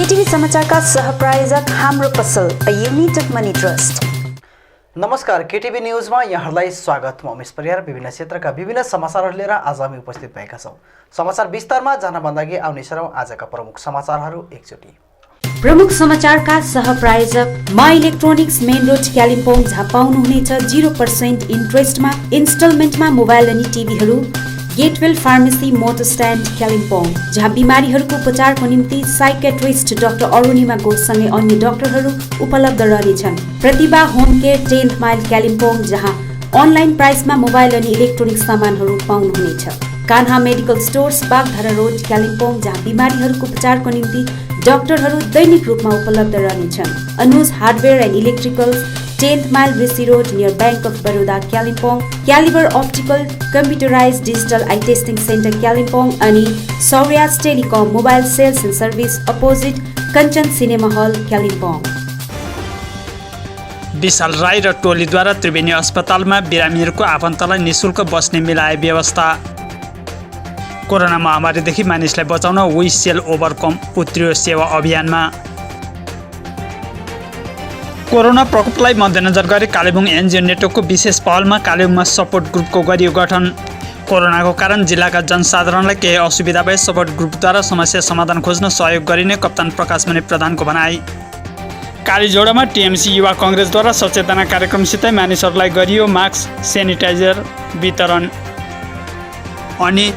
केटीभी समाचारका सहप्रायोजक हाम्रो पसल अ युनाइटेड मनी ट्रस्ट। नमस्कार, केटीभी न्यूजमा यहाँहरूलाई स्वागत। म उमेश परियार विभिन्न क्षेत्रका विभिन्न समाचारहरू लिएर आज हामी उपस्थित भएका छौँ। समाचार विस्तारमा जानभन्दा अघि आउने छौँ आजका प्रमुख समाचारहरू एकचोटि। प्रमुख समाचारका सहप्रायोजक मा इलेक्ट्रोनिक्स मेन रोड कालिम्पोङ, जहाँ पाउनुहुनेछ 0% इन्ट्रेस्टमा इन्स्टलमेन्टमा मोबाइल अनि टिभीहरू। Getwell pharmacy motor stand Kalimpong, जहाँ बिमारीहरूको उपचारको निम्ति साइकेट्रिस्ट डाक्टर अरुणिमा घोषसँगै अन्य डाक्टरहरू उपलब्ध रहनेछन्। Pratibha home care 10th mile Kalimpong, जहाँ अनलाइन प्राइसमा मोबाइल अनि इलेक्ट्रोनिक्स सामानहरू पाउनुहुनेछ। Kanha medical stores Bagdhara road Kalimpong, जहाँ बिमारीहरूको उपचारको निम्ति डाक्टरहरू दैनिक रूपमा उपलब्ध रहनेछन्। Anuj hardware and electricals 10th mile Rishi road near bank of Baroda Kalimpong. Calibre optical computerise digital eye testing centre Kalimpong अनि Sauryas telecom mobile sales and service opposite Kanchan cinema hall Kalimpong. Vishal Rai र टोलीद्वारा त्रिवेणी अस्पतालमा बिरामीहरूको आफन्तलाई निःशुल्क बस्ने मिलाए व्यवस्था। कोरोना महामारीदेखि मानिसलाई बचाउन वी सेल ओभरकम उत्रियो सेवा अभियानमा। कोरोना प्रकोपलाई मध्यनजर गरी कालेबुङ एनजिओ नेटवर्कको विशेष पहलमा कालेबुङमा सपोर्ट ग्रुपको गरियो गठन। कोरोनाको कारण जिल्लाका जनसाधारणलाई केही असुविधा भए सपोर्ट ग्रुपद्वारा समस्या समाधान खोज्न सहयोग गरिने कप्तान प्रकाश मणि प्रधानको भनाई। कालीझोडामा टिएमसी युवा कङ्ग्रेसद्वारा सचेतना कार्यक्रमसितै मानिसहरूलाई गरियो मास्क सेनिटाइजर वितरण। अनि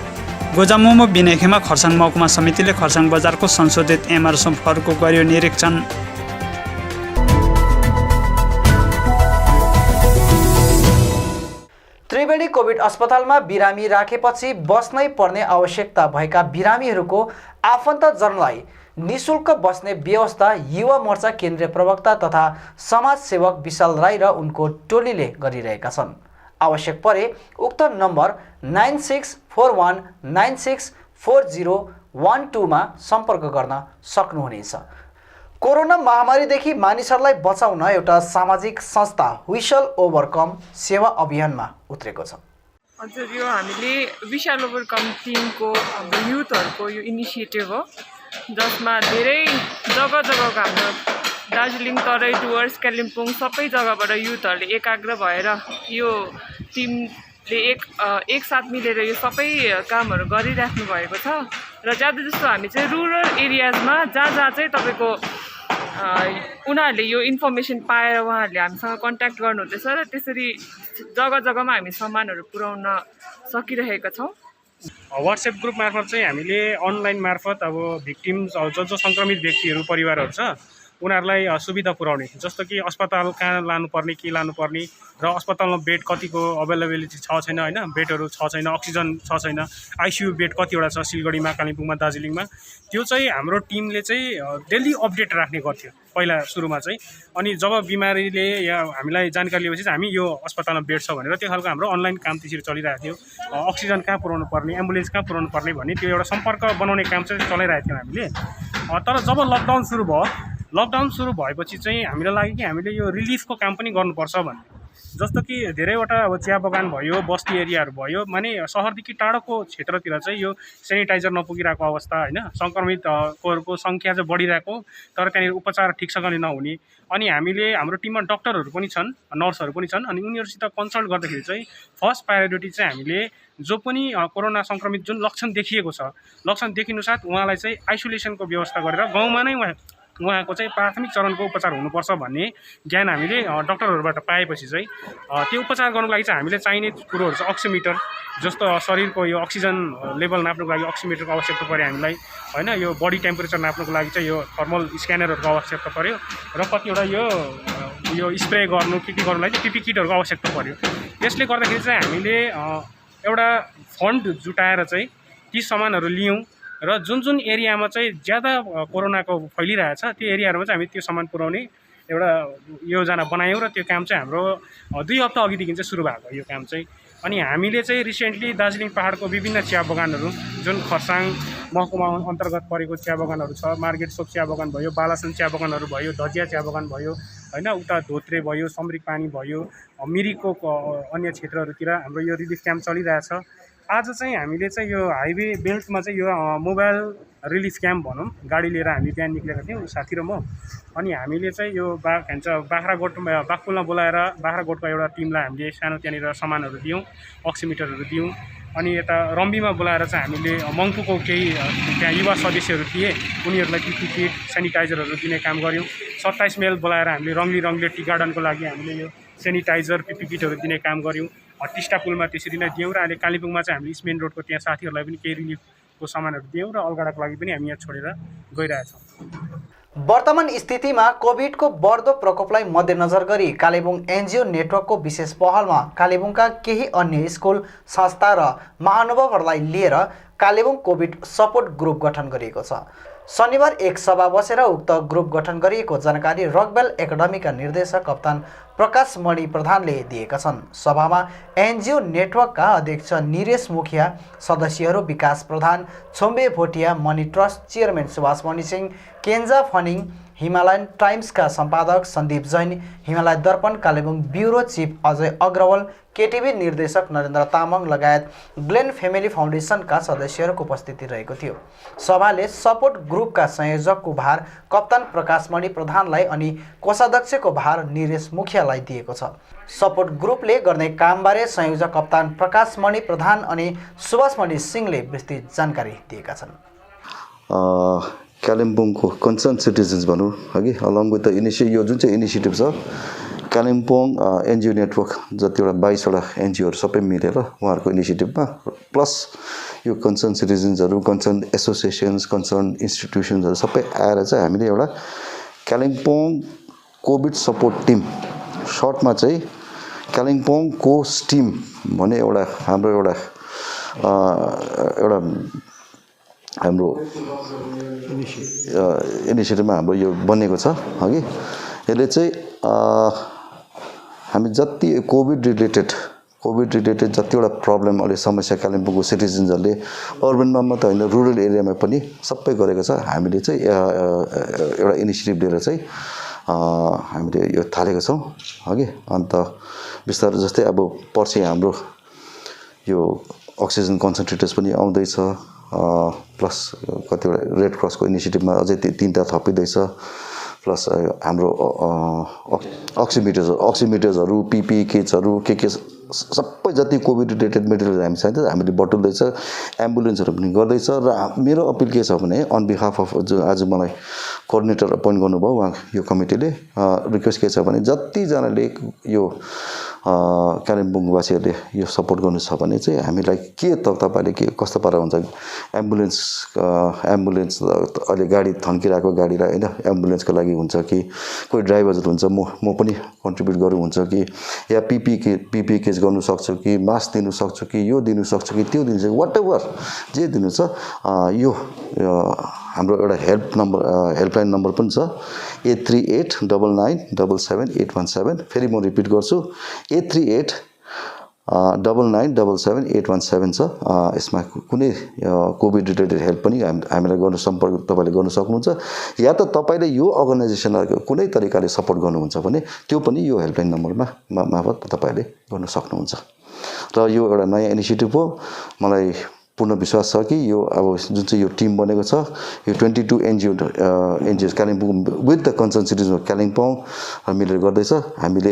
गोजामुमो बिनेखेमा खरसाङ महकुमा समितिले खरसाङ बजारको संशोधित एमआरएस फरको गरियो निरीक्षण। त्रिवेणी कोभिड अस्पतालमा बिरामी राखेपछि बस्नै पर्ने आवश्यकता भएका बिरामीहरूको आफन्तजनलाई निःशुल्क बस्ने व्यवस्था युवा मोर्चा केन्द्रीय प्रवक्ता तथा समाजसेवक विशाल राई र उनको टोलीले गरिरहेका छन्। आवश्यक परे उक्त नम्बर 9641964012 मा सम्पर्क गर्न सक्नुहुनेछ। कोरोना महामारीदेखि मानिसहरूलाई बचाउन एउटा सामाजिक संस्था विशाल ओभरकम सेवा अभियानमा उत्रेको छ। हजुर, यो हामीले विशाल ओभरकम टिमको हाम्रो युथहरूको यो इनिसिएटिभ हो, जसमा धेरै जग्गाको हाम्रो दार्जिलिङ तराई डुवर्स कालिम्पोङ सबै जग्गाबाट युथहरूले एकाग्र भएर यो टिमले एकसाथ मिलेर यो सबै कामहरू गरिराख्नु भएको छ। र ज्यादा जस्तो हामी चाहिँ रुरल एरियाजमा जहाँ चाहिँ तपाईँको उनीहरूले यो इन्फर्मेसन पाएर उहाँहरूले हामीसँग कन्ट्याक्ट गर्नुहुँदैछ र त्यसरी जग्गामा हामी सामानहरू पुर्याउन सकिरहेका छौँ। वाट्सएप ग्रुप मार्फत चाहिँ हामीले अनलाइन मार्फत अब भिक्टिम्स जो सङ्क्रमित व्यक्तिहरू परिवारहरू छ उनीहरूलाई सुविधा पुर्याउने, जस्तो कि अस्पताल कहाँ लानुपर्ने के लानुपर्ने र अस्पतालमा बेड कतिको अभाइलेबिलिटी छ छैन, होइन, बेडहरू छ छैन, अक्सिजन छ छैन, आइसियु बेड कतिवटा छ सिलगढीमा कालिम्पोङमा दार्जिलिङमा, त्यो चाहिँ हाम्रो टिमले चाहिँ डेली अपडेट राख्ने गर्थ्यो पहिला सुरुमा चाहिँ। अनि जब बिमारीले या हामीलाई जानकारी लिएपछि चाहिँ हामी यो अस्पतालमा बेड छ भनेर त्यो खालको हाम्रो अनलाइन काम त्यसरी चलिरहेको थियो। अक्सिजन कहाँ पुर्याउनु पर्ने, एम्बुलेन्स कहाँ पुर्याउनु पर्ने भन्ने त्यो एउटा सम्पर्क बनाउने काम चाहिँ चलाइरहेको थियौँ हामीले। तर जब लकडाउन सुरु भएपछि चाहिँ हामीलाई लाग्यो कि हामीले यो रिलिफको काम पनि गर्नुपर्छ भन्ने। जस्तो कि धेरैवटा अब चिया बगान भयो, बस्ती एरियाहरू भयो, माने सहरदेखि टाढोको क्षेत्रतिर चाहिँ यो सेनिटाइजर नपुगिरहेको अवस्था, होइन, सङ्क्रमितहरूको सङ्ख्या चाहिँ बढिरहेको तर त्यहाँनिर उपचार ठिकसँगले नहुने। अनि हामीले हाम्रो टिममा डक्टरहरू पनि छन्, नर्सहरू पनि छन्, अनि उनीहरूसित कन्सल्ट गर्दाखेरि चाहिँ फर्स्ट प्रायोरिटी चाहिँ हामीले जो पनि कोरोना सङ्क्रमित जुन लक्षण देखिएको छ, लक्षण देखिनुसाथ उहाँलाई चाहिँ आइसोलेसनको व्यवस्था गरेर गाउँमा नै उहाँको चाहिँ प्राथमिक चरणको उपचार हुनुपर्छ भन्ने ज्ञान हामीले डक्टरहरूबाट पाएपछि चाहिँ त्यो उपचार गर्नुको लागि चाहिँ हामीले चाहिने कुरोहरू चाहिँ अक्सिमिटर, जस्तो शरीरको यो अक्सिजन लेभल नाप्नुको लागि अक्सिमिटरको आवश्यकता पऱ्यो हामीलाई, होइन, यो बडी टेम्परेचर नाप्नुको लागि चाहिँ यो थर्मल स्क्यानरहरूको आवश्यकता पऱ्यो र कतिवटा यो स्प्रे गर्नु के गर्नुको लागि पिपी किटहरूको आवश्यकता पऱ्यो। यसले गर्दाखेरि चाहिँ हामीले एउटा फन्ड जुटाएर चाहिँ ती सामानहरू लियौँ र जुन एरियामा चाहिँ ज्यादा कोरोनाको फैलिरहेछ त्यो एरियाहरूमा चाहिँ हामी त्यो सामान पुर्याउने एउटा योजना बनायौँ र त्यो काम चाहिँ हाम्रो 2 हप्ता अघिदेखि चाहिँ सुरु भएको यो काम चाहिँ। अनि हामीले चाहिँ रिसेन्टली दार्जिलिङ पहाडको विभिन्न चिया बगानहरू जुन खरसाङ महकुमा अन्तर्गत परेको चिया बगानहरू छ, मार्केट सोप चिया बगान भयो, बालासन चिया बगानहरू भयो, धजिया चिया बगान भयो, होइन, उता धोत्रे भयो, समरिक पानी भयो, मिरिकको अन्य क्षेत्रहरूतिर हाम्रो यो रिलिफ क्याम्प चलिरहेछ। आज चाहिँ हामीले चाहिँ यो हाइवे बेल्टमा चाहिँ यो मोबाइल रिलिज क्याम्प भनौँ गाडी लिएर हामी बिहान निक्लेका थियौँ साथी र म। अनि हामीले चाहिँ यो बाख्राकोटमा बाघपुलमा बोलाएर बाख्राकोटको एउटा टिमलाई हामीले सानो त्यहाँनिर सामानहरू दियौँ, अक्सिमिटरहरू दियौँ। अनि यता रम्बीमा बोलाएर चाहिँ हामीले मङ्पुको केही त्यहाँ युवा सदस्यहरू थिए, उनीहरूलाई पिपी किट सेनिटाइजरहरू दिने काम गऱ्यौँ। 27 माइल बोलाएर हामीले रङ्गली टी गार्डनको लागि हामीले यो सेनिटाइजर पिपी किटहरू दिने काम गऱ्यौँ। टिस्टा पुलमा त्यसरी नै दियौँ र अहिले कालिम्पोङमा चाहिँ हामीले इस्ट मेन रोडको त्यहाँ साथीहरूलाई पनि केही रिलिफको सामानहरू दियौँ र अलगडाको लागि पनि हामी यहाँ छोडेर गइरहेछौँ। वर्तमान स्थितिमा कोभिडको बढ्दो प्रकोपलाई मध्यनजर गरी कालेबुङ एनजिओ नेटवर्कको विशेष पहलमा कालेबुङका केही अन्य स्कुल संस्था र महानुभावहरूलाई लिएर कालेबुङ कोभिड सपोर्ट ग्रुप गठन गरिएको छ। शनिबार एक सभा बसेर उक्त ग्रुप गठन गरिएको जानकारी रकबेल एकाडेमीका निर्देशक कप्तान प्रकाश मणि प्रधानले दिएका छन्। सभामा एनजिओ नेटवर्कका अध्यक्ष निरेश मुखिया, सदस्यहरू Bikash Pradhan, Chhombe Bhutia, Mani trust chairman Subhash Mani Singh, Kenja Phaning, Himalayan टाइम्सका सम्पादक Sandeep Jain, Himalaya Darpan Kalebung bureau chief Ajay Agarwal, KTV निर्देशक नरेन्द्र तामाङ लगायत ग्लेन फ्यामिली फाउन्डेसनका सदस्यहरूको उपस्थिति रहेको थियो। सभाले सपोर्ट ग्रुपका संयोजकको भार कप्तान प्रकाश मणि प्रधानलाई अनि कोषाध्यक्षको भार निरेश मुखियालाई दिएको छ। सपोर्ट ग्रुपले गर्ने कामबारे संयोजक कप्तान प्रकाश मणि प्रधान अनि सुभाष मणि सिंहले विस्तृत जानकारी दिएका छन्। कालिम्पोङको कन्सर्न सिटिजन्स भनौँ अघि अलङ विथ द यो जुन चाहिँ इनिसिएटिभ छ कालिम्पोङ एनजिओ नेटवर्क जतिवटा 22वटा एनजिओहरू सबै मिलेर उहाँहरूको इनिसिएटिभमा प्लस यो कन्सर्न सिटिजन्सहरू, कन्सर्न एसोसिएसन्स, कन्सर्न इन्स्टिट्युसन्सहरू सबै आएर चाहिँ हामीले एउटा कालिम्पोङ कोभिड सपोर्ट टिम, सर्टमा चाहिँ कालिम्पोङ कोस टिम भन्ने एउटा हाम्रो एउटा हाम्रो इनिसिएटिभमा हाम्रो यो बनेको छ अघि। यसले चाहिँ हामी जति कोभिड रिलेटेड जतिवटा प्रब्लम अहिले समस्या कालिम्पोङको सिटिजन्सहरूले अर्बनमा मात्र होइन रुरल एरियामा पनि सबै गरेको छ। हामीले चाहिँ एउटा इनिसिएटिभ लिएर चाहिँ हामीले यो थालेको छौँ अघि। अन्त बिस्तारै जस्तै अब पर्सि हाम्रो यो अक्सिजन कन्सन्ट्रेटर्स पनि आउँदैछ, प्लस कतिवटा रेड क्रसको इनिसिएटिभमा अझै 3टा थपिँदैछ, प्लस हाम्रो अक्सिमिटर्सहरू, पिपी किट्सहरू के सबै जति कोभिड रिलेटेड मेटेरियल हामी चाहिन्छ हामीले बटुल्दैछ, एम्बुलेन्सहरू पनि गर्दैछ। र मेरो अपिल के छ भने अन बिहाफ अफ जो आज मलाई कोअर्डिनेटर अपोइन्ट गर्नुभयो उहाँ यो कमिटीले, रिक्वेस्ट के छ भने जतिजनाले यो कालिम्पोङवासीहरूले यो सपोर्ट गर्नु छ भने चाहिँ हामीलाई के तपाईँले के कस्तो पारा हुन्छ एम्बुलेन्स अहिले गाडी थन्किरहेको गाडीलाई होइन एम्बुलेन्सको लागि हुन्छ कि कोही ड्राइभरहरू हुन्छ म पनि कन्ट्रिब्युट गरौँ हुन्छ कि या पिपी केस गर्नु सक्छु कि मास्क दिनु सक्छु कि यो दिनु सक्छु कि त्यो दिनु सक्छु वाट एभर जे दिनु छ यो हाम्रो एउटा हेल्पलाइन नम्बर पनि छ 8389977817। फेरि म रिपिट गर्छु 8389977817 छ। यसमा कुनै कोभिड रिलेटेड हेल्प पनि हामीलाई गर्न सम्पर्क तपाईँले गर्न सक्नुहुन्छ, या त तपाईँले यो अर्गनाइजेसनहरूको कुनै तरिकाले सपोर्ट गर्नुहुन्छ भने त्यो पनि यो हेल्पलाइन नम्बरमा मार्फत तपाईँले गर्न सक्नुहुन्छ। र यो एउटा नयाँ इनिसिएटिभ हो, मलाई पूर्ण विश्वास छ कि यो अब जुन चाहिँ यो टिम बनेको छ यो 22 NGO Kalimpong with the concern citizen Kalimpong मिलेर गर्दैछ। हामीले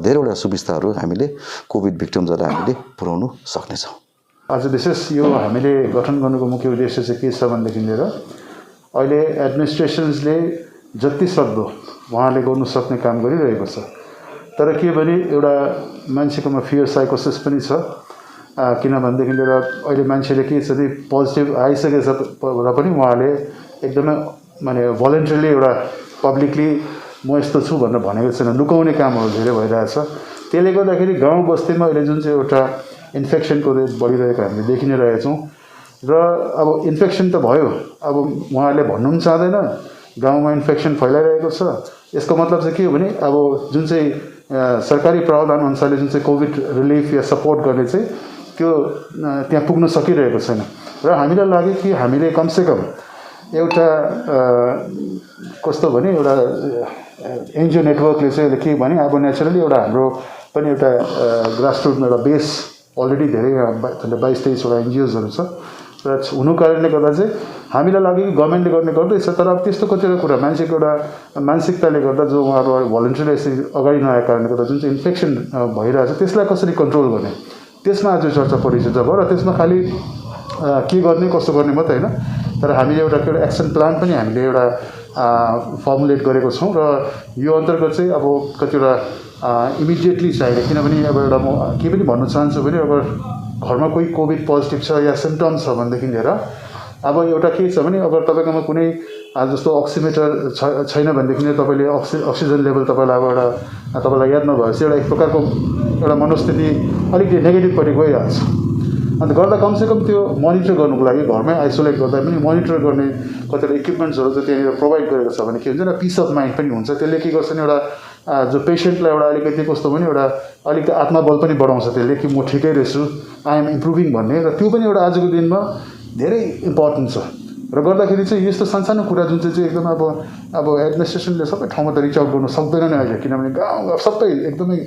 धेरैवटा सुविस्ताहरू हामीले कोभिड भिक्टिम्सहरूलाई हामीले पुर्याउनु सक्नेछौँ। आज विशेष यो हामीले गठन गर्नुको मुख्य उद्देश्य चाहिँ के छ भनेदेखि लिएर अहिले एडमिनिस्ट्रेसन्सले जति सक्दो उहाँले गर्नु सक्ने काम गरिरहेको छ, तर के भने एउटा मान्छेकोमा फियर साइकोसिस पनि छ। किनभनेदेखि लिएर अहिले मान्छेले के छ भने पोजिटिभ आइसकेछ र पनि उहाँले एकदमै माने भलन्टरीली एउटा पब्लिकली म यस्तो छु भनेर भनेको छैन, लुकाउने कामहरू धेरै भइरहेछ। त्यसले गर्दाखेरि गाउँ बस्तीमा अहिले जुन चाहिँ एउटा इन्फेक्सनको रेट बढिरहेको हामीले देखि नै रहेछौँ। र अब इन्फेक्सन त भयो, अब उहाँहरूले भन्नु पनि चाहँदैन गाउँमा इन्फेक्सन फैलाइरहेको छ। यसको मतलब चाहिँ के हो भने अब जुन चाहिँ सरकारी प्रावधान अनुसारले जुन चाहिँ कोभिड रिलिफ या सपोर्ट गर्ने चाहिँ त्यो त्यहाँ पुग्न सकिरहेको छैन। र हामीलाई लाग्यो कि हामीले कमसेकम एउटा कस्तो भने एउटा एनजिओ नेटवर्कले चाहिँ के भने अब नेचुरली एउटा हाम्रो पनि एउटा ग्रासरुटमा एउटा बेस अलरेडी धेरै 22-23वटा एनजिओजहरू छ र हुनु कारणले गर्दा चाहिँ हामीलाई लाग्यो कि गभर्मेन्टले गर्ने गर्दैछ, तर अब त्यस्तो कतिवटा कुरा मान्छेको एउटा मानसिकताले गर्दा जो उहाँहरू भलन्टियरली यसरी अगाडि नआएको कारणले गर्दा जुन चाहिँ इन्फेक्सन भइरहेछ त्यसलाई कसरी कन्ट्रोल गर्ने त्यसमा आज चर्चा परिछ जब, र त्यसमा खालि के गर्ने कसो गर्ने मात्रै होइन, तर हामीले एउटा एक्सन प्लान पनि हामीले एउटा फर्मुलेट गरेको छौँ र यो अन्तर्गत चाहिँ अब कतिवटा इमिडिएटली चाहिने, किनभने अब एउटा म के पनि भन्न चाहन्छु भने अगर घरमा कोही कोभिड पोजिटिभ छ या सिम्टम्स छ भनेदेखि लिएर अब एउटा के छ भने अगर तपाईँकोमा कुनै जस्तो अक्सिमिटर छैन भनेदेखि तपाईँले अक्सिजन लेभल तपाईँलाई अब एउटा तपाईँलाई याद नभएपछि एउटा एक प्रकारको एउटा मनोस्थिति अलिकति नेगेटिभपट्टि गइहाल्छ। अन्त गर्दा कमसेकम त्यो मोनिटर गर्नुको लागि घरमै आइसोलेट गर्दा पनि मोनिटर गर्ने कतिवटा इक्विपमेन्ट्सहरू चाहिँ त्यहाँनिर प्रोभाइड गरेको छ भने के हुन्छ, पिस अफ माइन्ड पनि हुन्छ। त्यसले के गर्छ भने एउटा जो पेसेन्टलाई एउटा अलिकति कस्तो भने एउटा अलिकति आत्मबल पनि बढाउँछ त्यसले कि म ठिकै रहेछु, आई एम इम्प्रुभिङ भन्ने, र त्यो पनि एउटा आजको दिनमा धेरै इम्पोर्टेन्ट छ। र गर्दाखेरि चाहिँ यस्तो सानसानो कुरा जुन चाहिँ एकदम अब एडमिनिस्ट्रेसनले सबै ठाउँमा त रिच आउट गर्नु सक्दैन नै अहिले, किनभने गाउँ सबै एकदमै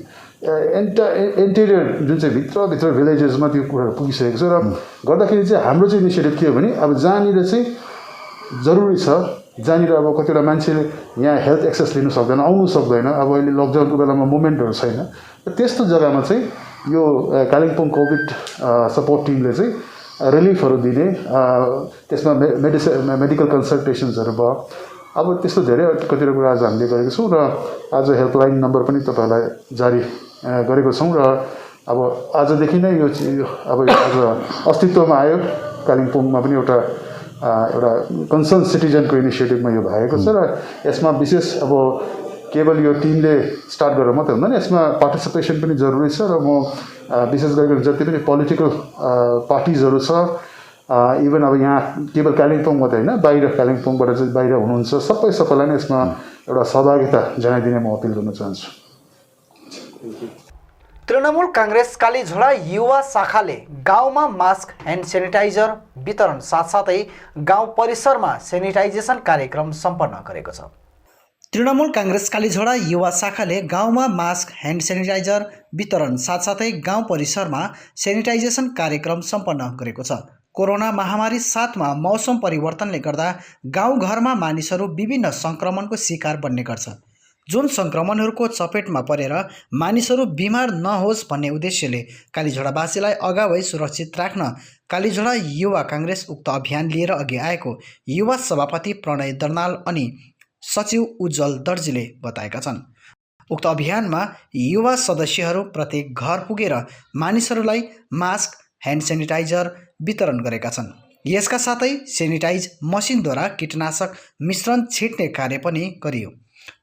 इन्टेरियर जुन चाहिँ भित्रभित्र भिलेजेसमा त्यो कुराहरू पुगिसकेको छ। र गर्दाखेरि चाहिँ हाम्रो चाहिँ इनिसिएटिभ के हो भने अब जहाँनिर चाहिँ जरुरी छ, जहाँनिर अब कतिवटा मान्छेले यहाँ हेल्थ एक्सेस लिनु सक्दैन, आउनु सक्दैन, अब अहिले लकडाउनको बेलामा मुभमेन्टहरू छैन, र त्यस्तो जग्गामा चाहिँ यो कालिम्पोङ कोभिड सपोर्ट टिमले चाहिँ रिलिफहरू दिने, त्यसमा मेडिकल कन्सल्टेसन्सहरू भयो। अब त्यस्तो धेरै कतिवटा कुरा आज हामीले गरेको छौँ र आज हेल्पलाइन नम्बर पनि तपाईँहरूलाई जारी गरेको छौँ। र अब आजदेखि नै यो अब आज अस्तित्वमा आयो, कालिम्पोङमा पनि एउटा कन्सर्न सिटिजनको इनिसिएटिभमा यो भएको छ। र यसमा विशेष अब केवल यो टिमले स्टार्ट गरेर मात्रै हुँदैन, यसमा पार्टिसिपेसन पनि जरुरी छ। र म विशेष गरेर जति पनि पोलिटिकल पार्टिजहरू छ, इभन अब यहाँ केवल कालिम्पोङ मात्रै होइन, बाहिर कालिम्पोङबाट चाहिँ बाहिर हुनुहुन्छ सबैलाई नै यसमा एउटा सहभागिता जनाइदिने म अपिल गर्न चाहन्छु। तृणमूल काङ्ग्रेस कालीझोडा युवा शाखाले गाउँमा मास्क ह्यान्ड सेनिटाइजर वितरण साथसाथै गाउँ परिसरमा सेनिटाइजेसन कार्यक्रम सम्पन्न गरेको छ। तृणमूल काङ्ग्रेस कालीझोडा युवा शाखाले गाउँमा मास्क ह्यान्ड सेनिटाइजर वितरण साथसाथै गाउँ परिसरमा सेनिटाइजेसन कार्यक्रम सम्पन्न गरेको छ। कोरोना महामारी साथमा मौसम परिवर्तनले गर्दा गाउँघरमा मानिसहरू विभिन्न सङ्क्रमणको शिकार बन्ने गर्छ, जुन सङ्क्रमणहरूको चपेटमा परेर मानिसहरू बिमार नहोस् भन्ने उद्देश्यले कालीझोडावासीलाई अगावै सुरक्षित राख्न कालीझोडा युवा काङ्ग्रेस उक्त अभियान लिएर अघि आएको युवा सभापति प्रणय दर्नाल अनि सचिव उज्जवल दर्जीले बताएका छन्। उक्त अभियानमा युवा सदस्यहरू प्रत्येक घर पुगेर मानिसहरूलाई मास्क ह्यान्ड सेनिटाइजर वितरण गरेका छन्। यसका साथै सेनिटाइज मसिनद्वारा कीटनाशक मिश्रण छिट्ने कार्य पनि गरियो।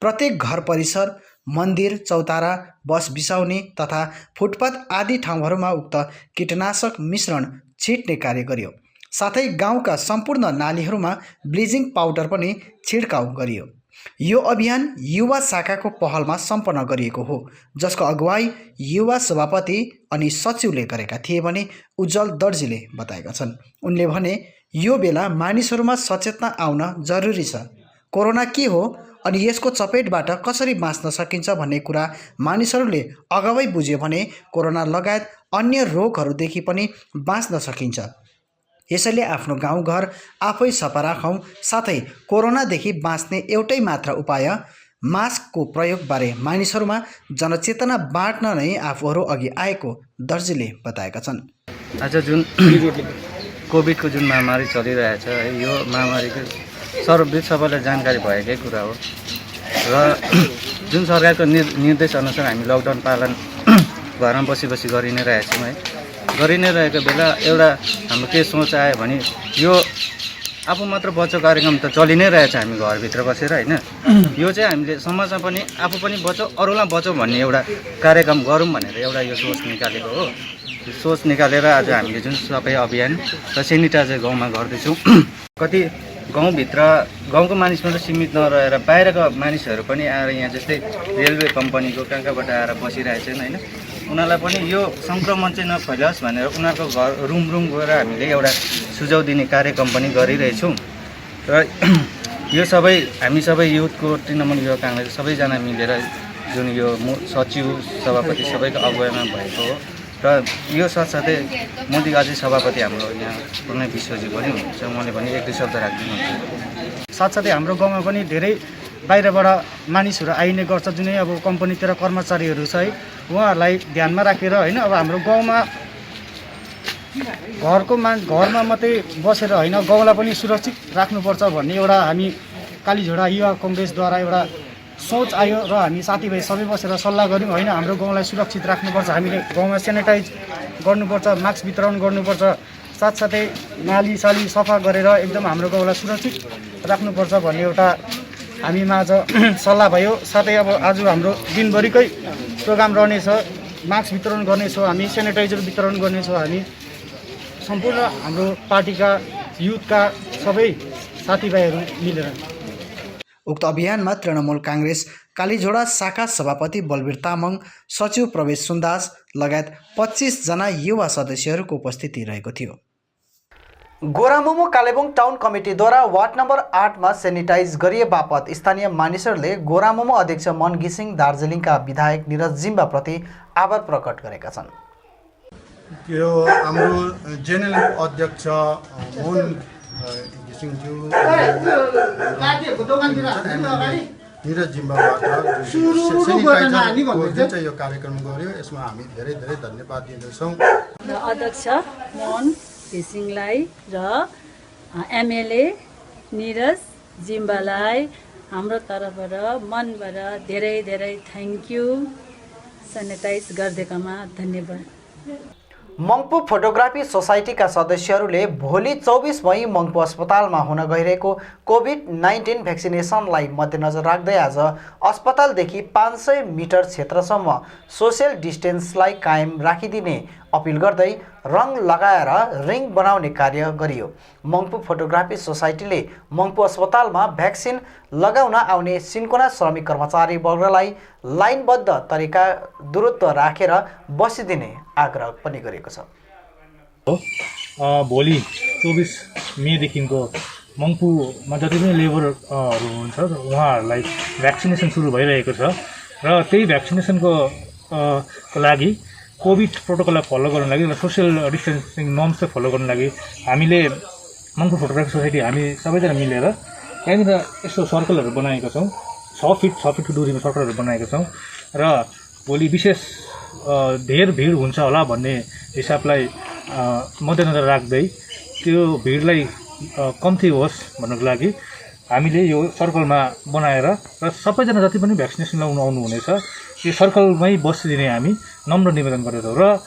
प्रत्येक घर परिसर, मन्दिर, चौतारा, बस बिसाउने तथा फुटपाथ आदि ठाउँहरूमा उक्त कीटनाशक मिश्रण छिट्ने कार्य गरियो। साथै गाउँका सम्पूर्ण नालीहरूमा ब्लिचिङ पाउडर पनि छिड्काउ गरियो। यो अभियान युवा शाखाको पहलमा सम्पन्न गरिएको हो, जसको अगुवाई युवा सभापति अनि सचिवले गरेका थिए भने उज्जवल दर्जीले बताएका छन्। उनले भने यो बेला मानिसहरूमा सचेतना आउन जरुरी छ। कोरोना के हो अनि यसको चपेटबाट कसरी बाँच्न सकिन्छ भन्ने कुरा मानिसहरूले अगावै बुझ्यो भने कोरोना लगायत अन्य रोगहरूदेखि पनि बाँच्न सकिन्छ। यसैले आफ्नो गाउँघर आफै सफा राखौँ। साथै कोरोनादेखि बाँच्ने एउटै मात्र उपाय मास्कको प्रयोगबारे मानिसहरूमा जनचेतना बाँड्न नै आफूहरू अघि आएको दर्जीले बताएका छन्। आज जुन कोभिडको जुन महामारी चलिरहेछ, यो महामारीको सर्वविदित सबैलाई जानकारी भएकै कुरा हो र जुन सरकारको निर्देशअनुसार हामी लकडाउन पालन घरमा बसी गरि नै रहेछौँ है। गरि नै रहेको बेला एउटा हाम्रो के सोच आयो भने यो आफू मात्र बचाउ कार्यक्रम त चलि नै रहेछ हामी घरभित्र बसेर होइन, यो चाहिँ हामीले समाजमा पनि आफू पनि बचाउ अरूलाई बचाउ भन्ने एउटा कार्यक्रम गरौँ भनेर एउटा यो सोच निकालेको हो। यो सोच निकालेर आज हामीले जुन सबै अभियान र सेनिटाइजर गाउँमा गर्दैछौँ। कति गाउँभित्र गाउँको मानिस मात्र सीमित नरहेर बाहिरको मानिसहरू पनि आएर यहाँ जस्तै रेलवे कम्पनीको कहाँबाट आएर बसिरहेछन् होइन, उनीहरूलाई पनि यो सङ्क्रमण चाहिँ नफैलोस् भनेर उनीहरूको घर रुम गएर हामीले एउटा सुझाउ दिने कार्यक्रम पनि गरिरहेछौँ। र यो सबै हामी सबै युथको तृणमूल युवा काङ्ग्रेस सबैजना मिलेर जुन यो सचिव सभापति सबैको अगुवाईमा भएको हो, र यो साथसाथै मोदी अझै सभापति हाम्रो यहाँ प्रणय विश्वजी पनि हुनुहुन्छ, उहाँले पनि 1-2 शब्द राखिदिनुहुन्छ। साथसाथै हाम्रो गाउँमा पनि धेरै बाहिरबाट मानिसहरू आइने गर्छ, जुनै अब कम्पनीतिर कर्मचारीहरू छ है, उहाँहरूलाई ध्यानमा राखेर होइन अब हाम्रो गाउँमा घरमा मात्रै बसेर होइन गाउँलाई पनि सुरक्षित राख्नुपर्छ भन्ने एउटा हामी कालीझोडा युवा कङ्ग्रेसद्वारा एउटा सोच आयो र हामी साथीभाइ सबै बसेर सल्लाह गऱ्यौँ होइन हाम्रो गाउँलाई सुरक्षित राख्नुपर्छ, हामीले गाउँमा सेनिटाइज गर्नुपर्छ, मास्क वितरण गर्नुपर्छ, साथसाथै नालीसाली सफा गरेर एकदम हाम्रो गाउँलाई सुरक्षित राख्नुपर्छ भन्ने एउटा हामीमाझ सल्लाह भयो। साथै अब आज हाम्रो दिनभरिकै प्रोग्राम रहनेछ, मास्क वितरण गर्नेछौँ हामी, सेनिटाइजर वितरण गर्नेछौँ हामी, सम्पूर्ण हाम्रो पार्टीका युथका सबै साथीभाइहरू मिलेर। उक्त अभियानमा तृणमूल काङ्ग्रेस कालीझोडा शाखा सभापति बलवीर तामाङ, सचिव प्रवेश सुन्दास लगायत 25 जना युवा सदस्यहरूको उपस्थिति रहेको थियो। गोरामुमो कालेबुङ टाउन कमिटीद्वारा वार्ड नम्बर 8 मा सेनिटाइज गरिए बापत स्थानीय मानिसहरूले गोरामुमो अध्यक्ष मन घिसिङ, दार्जिलिङका विधायक निरज जिम्बा प्रति आभार प्रकट गरेका छन्। यो हाम्रो जेनरल अध्यक्ष मोहन घिसिङज्यू निरज जिम्बाबाट सेनिटाइजरको जुन चाहिँ यो कार्यक्रम गर्यो, यसमा हामी धेरै धेरै धन्यवाद दिँदछौँ। अध्यक्ष मोहन घिसिङलाई र एमएलए निरज जिम्बालाई हाम्रो तर्फबाट मनबाट धेरै धेरै थ्याङ्क यू, सेनिटाइज गरिदिएकोमा धन्यवाद। मङ्पु फोटोग्राफी सोसाइटीका सदस्यहरूले भोलि 24 मई मङ्पु अस्पतालमा हुन गइरहेको कोभिड-19 भ्याक्सिनेसनलाई मध्यनजर राख्दै आज अस्पतालदेखि 500 मिटर क्षेत्रसम्म सोसियल डिस्टेन्सलाई कायम राखिदिने अपिल गर्दै रङ लगाएर रिङ बनाउने कार्य गरियो। मङ्पु फोटोग्राफी सोसाइटीले मङ्पु अस्पतालमा भ्याक्सिन लगाउन आउने सिन्कोना श्रमिक कर्मचारी वर्गलाई लाइनबद्ध तरिका दूरत्व राखेर बसिदिने आग्रह पनि गरेको छ। भोलि 24 मेदेखिको मङ्पुमा जति पनि लेबरहरू हुनुहुन्छ उहाँहरूलाई भ्याक्सिनेसन सुरु भइरहेको छ र त्यही भ्याक्सिनेसनको लागि कोभिड प्रोटोकललाई फलो गर्नु लागि र सोसियल डिस्टेन्सिङ नर्म्स चाहिँ फलो गर्नु लागि हामीले मङ्पु फोटोग्राफी सोसाइटी हामी सबैजना मिलेर त्यहाँनिर यस्तो सर्कलहरू बनाएका छौँ, 6 फिटको दूरीमा सर्कलहरू बनाएका छौँ र भोलि विशेष धेर भिड हुन्छ होला भन्ने हिसाबलाई मध्यनजर राख्दै त्यो भिडलाई कम्ती होस् भन्नको लागि हामीले यो सर्कलमा बनाएर र सबैजना जति पनि भ्याक्सिनेसन लगाउन आउनुहुनेछ यो सर्कलमै बसिदिने हामी नम्र निवेदन गरेछौँ। र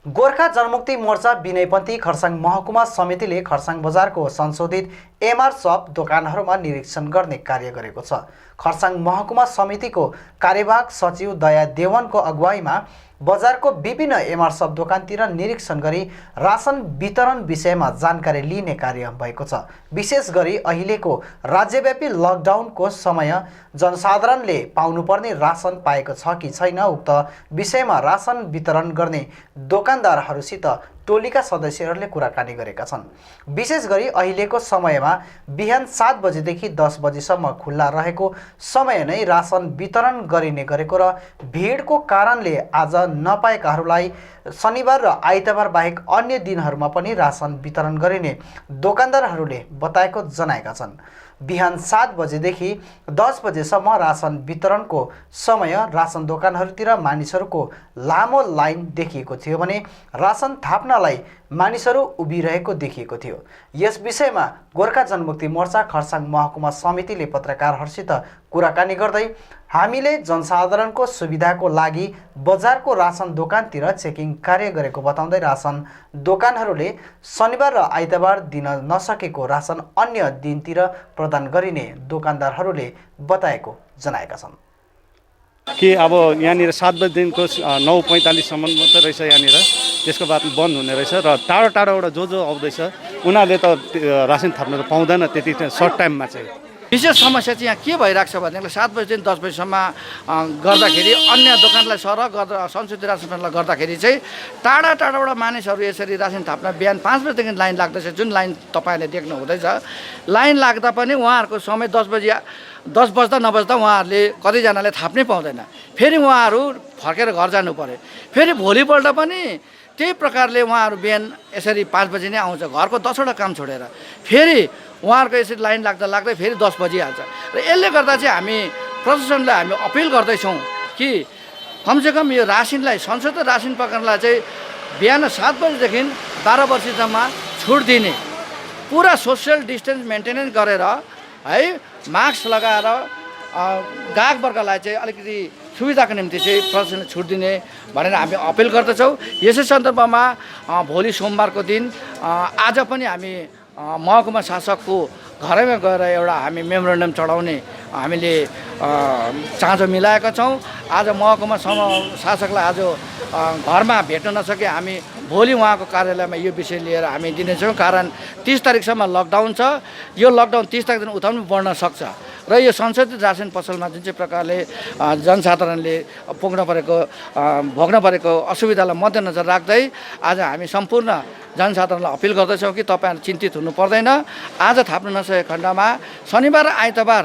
गोर्खा जनमुक्ति मोर्चा विनयपन्थी खरसाङ महकुमा समितिले खरसाङ बजारको संशोधित एमआर सप दोकानहरूमा निरीक्षण गर्ने कार्य गरेको छ। खरसाङ महकुमा समितिको कार्यवाहक सचिव दया देवनको अगुवाईमा बजारको विभिन्न एमआर सप दोकानतिर निरीक्षण गरी रासन वितरण विषयमा जानकारी लिने कार्य भएको छ। विशेष गरी अहिलेको राज्यव्यापी लकडाउनको समय जनसाधारणले पाउनुपर्ने रासन पाएको छ कि छैन उक्त विषयमा रासन वितरण गर्ने दोकानदारहरूसित टोलीका सदस्यहरूले कुराकानी गरेका छन्। विशेष गरी अहिलेको समयमा बिहान 7 बजेदेखि 10 बजेसम्म खुल्ला रहेको समय नै रासन वितरण गरिने गरेको र भिडको कारणले आज नपाएकाहरूलाई शनिबार र आइतबार बाहेक अन्य दिनहरूमा पनि रासन वितरण गरिने दोकानदारहरूले बताएको जनाएका छन्। बिहान 7 बजेदेखि 10 बजेसम्म रासन वितरणको समय रासन दोकानहरूतिर मानिसहरूको लामो लाइन देखिएको थियो भने रासन थाप्नलाई मानिसहरू उभिरहेको देखिएको थियो। यस विषयमा गोर्खा जनमुक्ति मोर्चा खरसाङ महकुमा समितिले पत्रकारहरूसित कुराकानी गर्दै हामीले जनसाधारणको सुविधाको लागि बजारको रासन दोकानतिर चेकिङ कार्य गरेको बताउँदै रासन दोकानहरूले शनिबार र आइतबार दिन नसकेको रासन अन्य दिनतिर प्रदान गरिने दोकानदारहरूले बताएको जनाएका छन्। कि अब यहाँनिर 7 बजेदेखिको 9:45सम्म मात्रै रहेछ यहाँनिर, त्यसको बाद बन्द हुने रहेछ र टाढो टाढोबाट जो आउँदैछ उनीहरूले त रासन थाप्न त पाउँदैन त्यति सर्ट टाइममा चाहिँ। विशेष समस्या चाहिँ यहाँ के भइरहेको छ भनेदेखि 7 बजीदेखि 10 बजीसम्म गर्दाखेरि अन्य दोकानलाई सरह गर्दा संशोधित रासन कार्डलाई गर्दाखेरि चाहिँ टाढा टाढाबाट मानिसहरू यसरी रासन थाप्न बिहान 5 बजीदेखि लाइन लाग्दैछ। जुन लाइन तपाईँहरूले देख्नु हुँदैछ, लाइन लाग्दा पनि उहाँहरूको समय 10 बज्दा नबज्दा उहाँहरूले कतिजनाले थाप्नै पाउँदैन। फेरि उहाँहरू फर्केर घर जानु पर्यो। फेरि भोलिपल्ट पनि त्यही प्रकारले उहाँहरू बिहान यसरी 5 बजी नै आउँछ घरको 10वटा काम छोडेर। फेरि उहाँहरूको यसरी लाइन लाग्दै फेरि 10 बजिहाल्छ। र यसले गर्दा चाहिँ हामी प्रशासनलाई हामी अपिल गर्दैछौँ कि कमसेकम यो रासिनलाई संशोधित रासिन प्रकरणलाई चाहिँ बिहान 7 बजीदेखि 12 बजीसम्म छुट दिने, पुरा सोसियल डिस्टेन्स मेन्टेनेन्स गरेर है मास्क लगाएर ग्राहकवर्गलाई चाहिँ अलिकति सुविधाको निम्ति चाहिँ प्रशासनले छुट दिने भनेर हामी अपिल गर्दछौँ। यसै सन्दर्भमा भोलि सोमबारको दिन आज पनि हामी महकुमा शासकको घरैमा गएर एउटा हामी मेमोरेन्डम चढाउने हामीले चाँजो मिलाएका छौँ। आज महकुमा शासकलाई आज घरमा भेट्न नसके हामी भोलि उहाँको कार्यालयमा यो विषय लिएर हामी दिनेछौँ। कारण 30 तारिकसम्म लकडाउन छ। यो लकडाउन 30 तारिकदेखि उता पनि बढ्न सक्छ र यो संशोधित रासन पसलमा जुन चाहिँ प्रकारले जनसाधारणले भोग्न परेको असुविधालाई मध्यनजर राख्दै आज हामी सम्पूर्ण जनसाधारणलाई अपिल गर्दछौँ कि तपाईँहरू चिन्तित हुनु पर्दैन। आज थाप्न नसकेको खण्डमा शनिबार आइतबार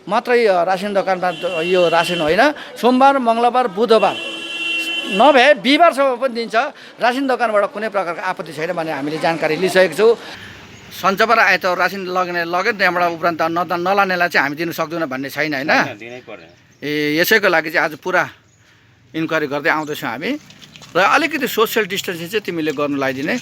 मात्रै रासन दोकानमा यो रासन होइन, सोमबार मङ्गलबार बुधबार नभए बिहिबारसम्म पनि दिन्छ। रासन दोकानबाट कुनै प्रकारको आपत्ति छैन भने हामीले जानकारी लिइसकेको छौँ। सन्चबार आइतबार रासन लगेर त्यहाँबाट उपरान्त नलानेलाई चाहिँ हामी दिनु सक्दैनौँ भन्ने छैन होइन। यसैको लागि चाहिँ आज पुरा इन्क्वायरी गर्दै आउँदैछौँ हामी। र अलिकति सोसियल डिस्टेन्सिङ चाहिँ तिमीले गर्नु लगाइदिने।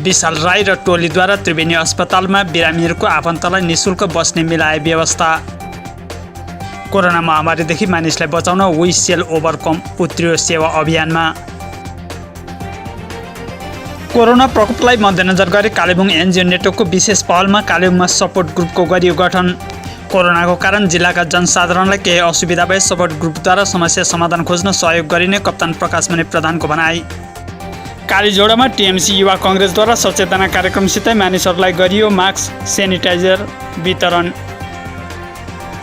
विशाल राई र टोलीद्वारा त्रिवेणी अस्पतालमा बिरामीहरूको आफन्तलाई निःशुल्क बस्ने मिलाए व्यवस्था। कोरोना महामारीदेखि मानिसलाई बचाउन वी सेल ओभरकम उत्रियो सेवा अभियानमा। कोरोना प्रकोपलाई मध्यनजर गरी कालेबुङ एनजिओ नेटवर्कको विशेष पहलमा कालेबुङमा सपोर्ट ग्रुपको गरियो गठन। कोरोनाको कारण जिल्लाका जनसाधारणलाई केही असुविधा भए सपोर्ट ग्रुपद्वारा समस्या समाधान खोज्न सहयोग गरिने कप्तान प्रकाशमणि प्रधानको भनाई। कालीझोडामा टिएमसी युवा कङ्ग्रेसद्वारा सचेतना कार्यक्रमसितै मानिसहरूलाई गरियो मास्क सेनिटाइजर वितरण।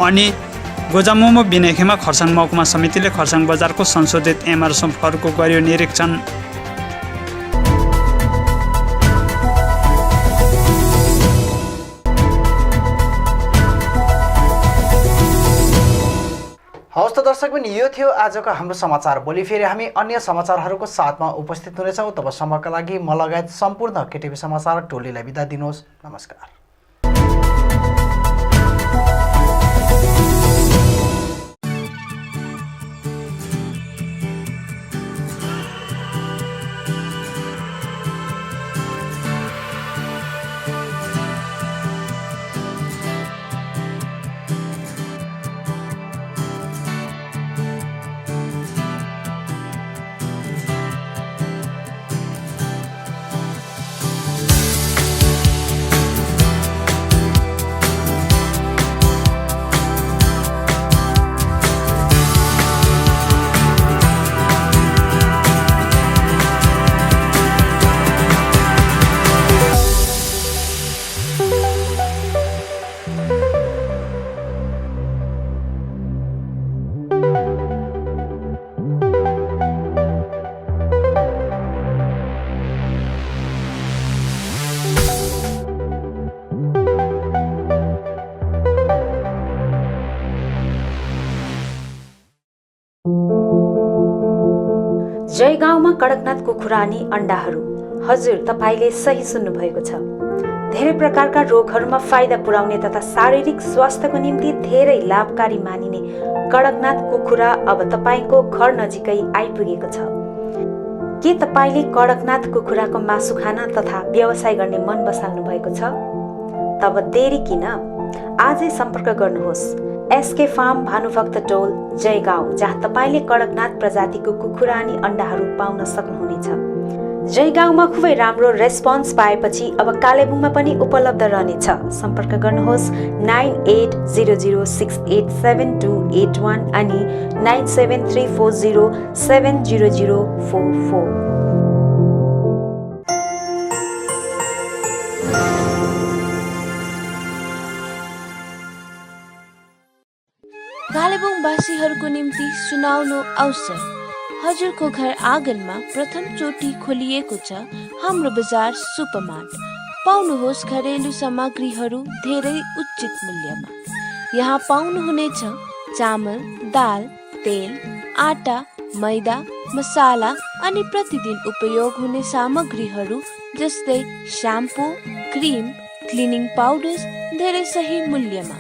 अनि गोजामुमो बिनेखेमा खरसाङ महकुमा समितिले खरसाङ बजारको संशोधित एमआरएफहरूको गरियो निरीक्षण। हवस् त दर्शकबिन, यो थियो आजको हाम्रो समाचार। भोलि फेरि हामी अन्य समाचारहरूको साथमा उपस्थित हुनेछौँ। तबसम्मका लागि म लगायत सम्पूर्ण केटिभी समाचार टोलीलाई बिदा दिनुहोस्। नमस्कार। जयगाउँमा कडकनाथ कुखुरा अनि अण्डाहरू। हजुर, तपाईले सही सुन्नुभएको छ। धेरै प्रकारका रोगहरूमा फाइदा पुर्याउने तथा शारीरिक स्वास्थ्यको निम्ति धेरै लाभकारी मानिने कडकनाथ कुखुरा अब तपाईको घर नजिकै आइपुगेको छ। के तपाईले कडकनाथ कुखुराको मासु खान तथा व्यवसाय गर्ने मन बसाल्नु भएको छ? तब देरी किन? आजै सम्पर्क गर्नुहोस् एसके फार्म भानुभक्त टोल जयगाउँ, जहाँ तपाईले कडकनाथ प्रजातिको कुखुरा अनि अण्डाहरू पाउन सक्नुहुनेछ। जयगाउँमा खुबै राम्रो रेस्पोन्स पाएपछि अब कालेबुङमा पनि उपलब्ध रहनेछ। सम्पर्क गर्नुहोस् 9800687281 अनि 9734070044। कालेबुङवासीहरूको निम्ति सुनाउनु अवसर। हजुरको घर आँगनमा प्रथम चोटि खोलिएको छ हाम्रो बजार सुपरमार्ट। पाउनुहोस् घरेलु सामग्रीहरू धेरै उचित मूल्यमा। यहाँ पाउनुहुनेछ चामल, दाल, तेल, आटा, मैदा, मसाला अनि प्रतिदिन उपयोग हुने सामग्रीहरू जस्तै स्याम्पू, क्रिम, क्लिनिङ पाउडर्स धेरै सही मूल्यमा।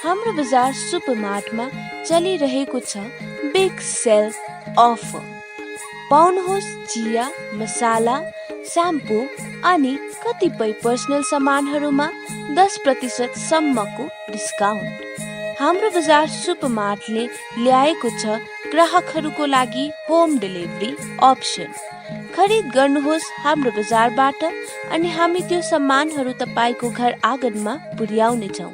हाम्रो बजार सुपरमार्टमा चलिरहेको छ बिग सेल अफर। पाउनुहोस् चिया, मसाला, स्याम्पू अनि कतिपय पर्सनल सामानहरूमा 10% सम्मको डिस्काउन्ट। हाम्रो बजार सुपरमार्टले ल्याएको छ ग्राहकहरूको लागि होम डेलिभरी अप्सन। खरिद गर्नुहोस् हाम्रो बजारबाट अनि हामी त्यो सामानहरू तपाईँको घर आँगनमा पुर्याउनेछौँ।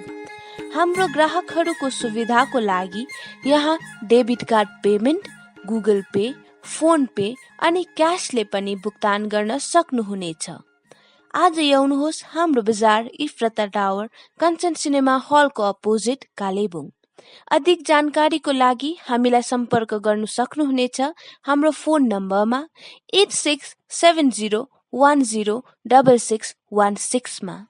हाम्रो ग्राहकहरूको सुविधाको लागि यहाँ debit card payment, Google pay, phone pay अनि क्यासले पनि भुक्तान गर्न सक्नुहुनेछ। आज आउनुहोस् हाम्रो बजार इफ्रता टावर, कञ्चन सिनेमा हलको अपोजिट, कालेबुङ। अधिक जानकारीको लागि हामीलाई सम्पर्क गर्न सक्नुहुनेछ हाम्रो फोन नम्बरमा 8670106616 मा।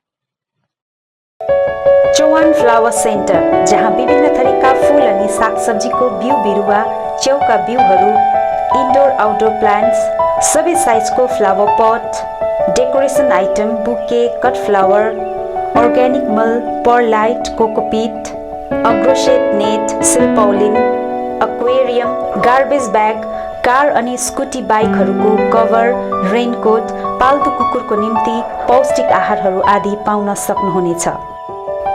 चौहान फ्लावर सेन्टर, जहाँ विभिन्न थरीका फूल अनि सागसब्जीको बिउ बिरुवा, च्याउका बिउहरू, इन्डोर आउटडोर प्लान्ट्स, सबै साइजको flower pot, decoration item, bouquet, cut flower, organic मल, perlite, cocopeat, agroset net, silpaulin, aquarium, garbage bag, car अनि स्कुटी बाइकहरूको कभर, रेनकोट, पाल्तु कुकुरको निम्ति पौष्टिक आहारहरू आदि पाउन सक्नुहुनेछ।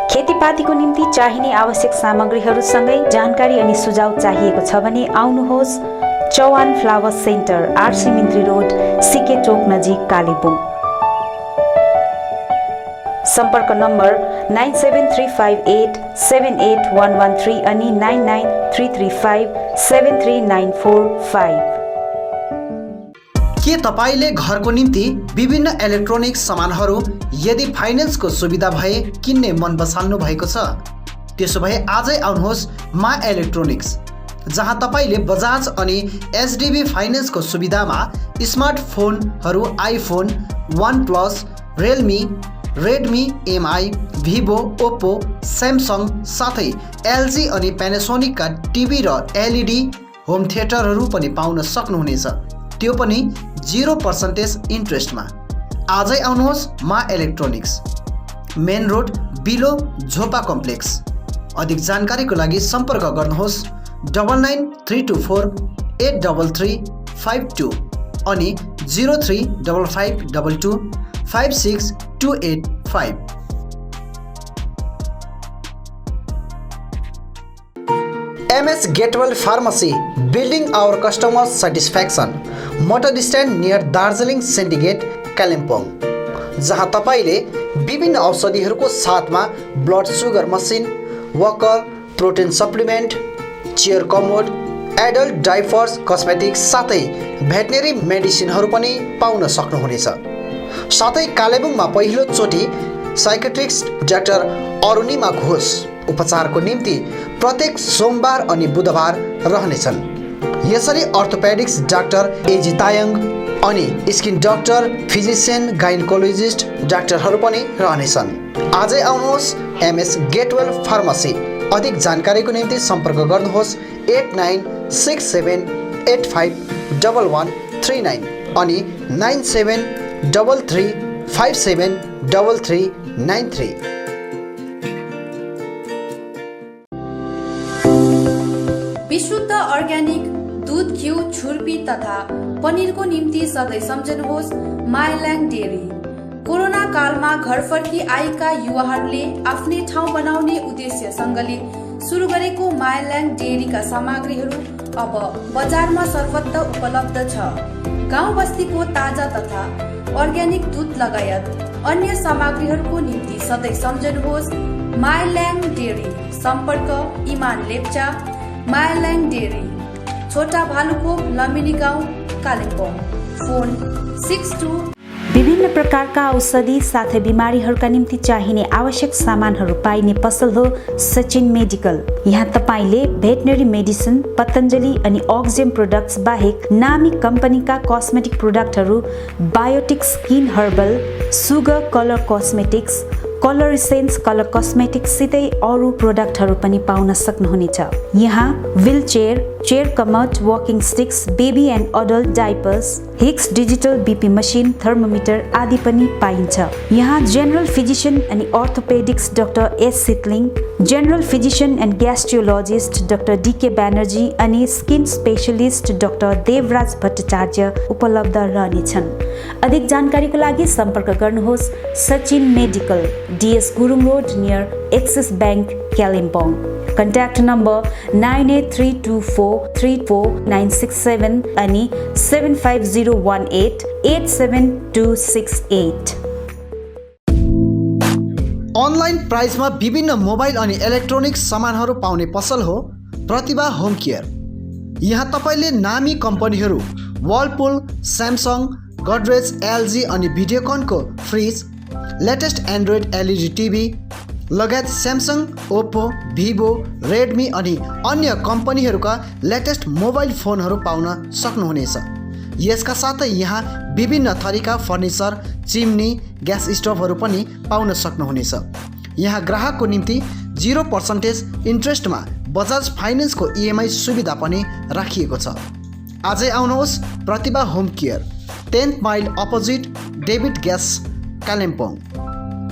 खेतीपातीको निम्ति चाहिने आवश्यक सामग्रीहरूसँगै जानकारी अनि सुझाव चाहिएको छ भने आउनुहोस् Chauhan flower centre, RC Mintri road, CK chowk नजिक, कालेबुङ। सम्पर्क नम्बर 9735878113 अनि 9933573945। के तपाईले घरको निम्ति विभिन्न इलेक्ट्रोनिक्स सामानहरू यदि फाइनेन्सको सुविधा भए किन्ने मन बसाल्नु भएको छ? त्यसो भए आजै आउनुहोस् मा इलेक्ट्रोनिक्स, जहाँ तपाईले बजाज अनि एचडीबी फाइनेन्सको सुविधामा स्मार्टफोनहरू iPhone, one plus, Realme, Redmi, MI, Vivo, Oppo, Samsung साथै एलजी अनि प्यानासोनिकका टिभी र एलइडी होम थिएटरहरू पनि पाउन सक्नुहुनेछ, त्यो पनि 0% इन्ट्रेस्टमा। आजै आउनुहोस् मा इलेक्ट्रोनिक्स, मेन रोड, बिलो, झोपा कम्प्लेक्स। अधिक जानकारीको लागि सम्पर्क गर्नुहोस् 9934833552 अनि 035522562885। MS Gatewell Pharmacy, building our customers' satisfaction. Motor stand near Darjeeling syndicate, Kalimpong, जहाँ तपाईले विभिन्न औषधिहरूको साथमा blood sugar machine, Walker, protein supplement, chair commode, adult diapers, cosmetics साथै भेटनेरी मेडिसिनहरू पनि पाउन सक्नुहुनेछ। साथै कालेबुङमा पहिलो चोटि साइकेट्रिस्ट डाक्टर अरुणिमा घोष उपचारको निम्ति प्रत्येक सोमबार अनि बुधबार रहनेछन्। यसरी अर्थोपेडिक्स डाक्टर एजी तायङ अनि स्किन डाक्टर, फिजिसियन, गाइनकोलोजिस्ट डाक्टरहरू पनि रहनेछन्। आजै आउनुहोस् MS गेटवेल फार्मेसी। अधिक जानकारीको निम्ति सम्पर्क गर्नुहोस् 8967851139 अनि 9733573393। विशुद्ध अर्ग्यानिक दूध, घिउ, छुर्पी तथा पनिरको निम्ति सधैँ सम्झनुहोस् माइल्याङ डेयरी। कोरोना कालमा घर फर्की आएका युवाहरूले आफ्नै ठाउँ बनाउने उद्देश्यसँगले सुरु गरेको माइल्याङ डेयरीका सामग्रीहरू अब बजारमा सर्वत्र उपलब्ध छ। गाउँ बस्तीको ताजा तथा अर्ग्यानिक दूध लगायत अन्य सामग्रीहरूको निम्ति सधैँ सम्झनुहोस् माइल्याङ डेयरी। सम्पर्क इमान लेप्चा, माइल्याङ डेयरी, छोटा भालुखोप, लमिनी गाउँ, कालिम्पोङ। फोन 62 विभिन्न प्रकारका औषधि साथै बिमारीहरूका निम्ति चाहिने आवश्यक सामानहरू पाइने पसल हो सचिन मेडिकल। यहाँ तपाईले भेटनरी मेडिसिन, पतञ्जलि अनि अक्जेम प्रोडक्ट्स बाहेक नामी कम्पनीका कस्मेटिक प्रोडक्टहरू, Biotique skin herbal, sugar colour cosmetics, colour essence colour cosmetics सितै अरू प्रोडक्टहरू पनि पाउन सक्नुहुनेछ। यहाँ wheelchair, chair commode, walking sticks, baby and adult diapers, Hicks digital BP machine, thermometer आदि पनि पाइन्छ। यहाँ जेनरल फिजिशियन अनि orthopaedics doctor S Sitling, general physician and gastrologist doctor DK Banerjee अनि skin specialist doctor Devraj Bhattacharya उपलब्ध रहनेछन्। अधिक जानकारीको लागि सम्पर्क गर्नुहोस् Sachin medical, DS Gurung road near axis bank, Kalimpong. Contact number 9832434967 अनि 750188728। अनलाइन प्राइसमा विभिन्न मोबाइल अनि इलेक्ट्रोनिक्स सामानहरू पाउने पसल हो प्रतिभा होम केयर। यहाँ तपाईँले नामी कम्पनीहरू वर्लपुल, स्यामसङ, गोदरेज, एलजी अनि भिडियोकनको fridge, latest Android LED TV लगायत स्यामसङ, ओप्पो, भिभो, रेडमी अनि अन्य कम्पनीहरूका लेटेस्ट मोबाइल फोनहरू पाउन सक्नुहुनेछ। यसका साथै यहाँ विभिन्न थरीका फर्निचर, चिम्नी, ग्यास स्टोभहरू पनि पाउन सक्नुहुनेछ। यहाँ ग्राहकको निम्ति 0% इन्ट्रेस्टमा बजाज फाइनेन्सको EMI सुविधा पनि राखिएको छ। आजै आउनुहोस् Pratibha home care, 10th mile opposite David gas, Kalimpong.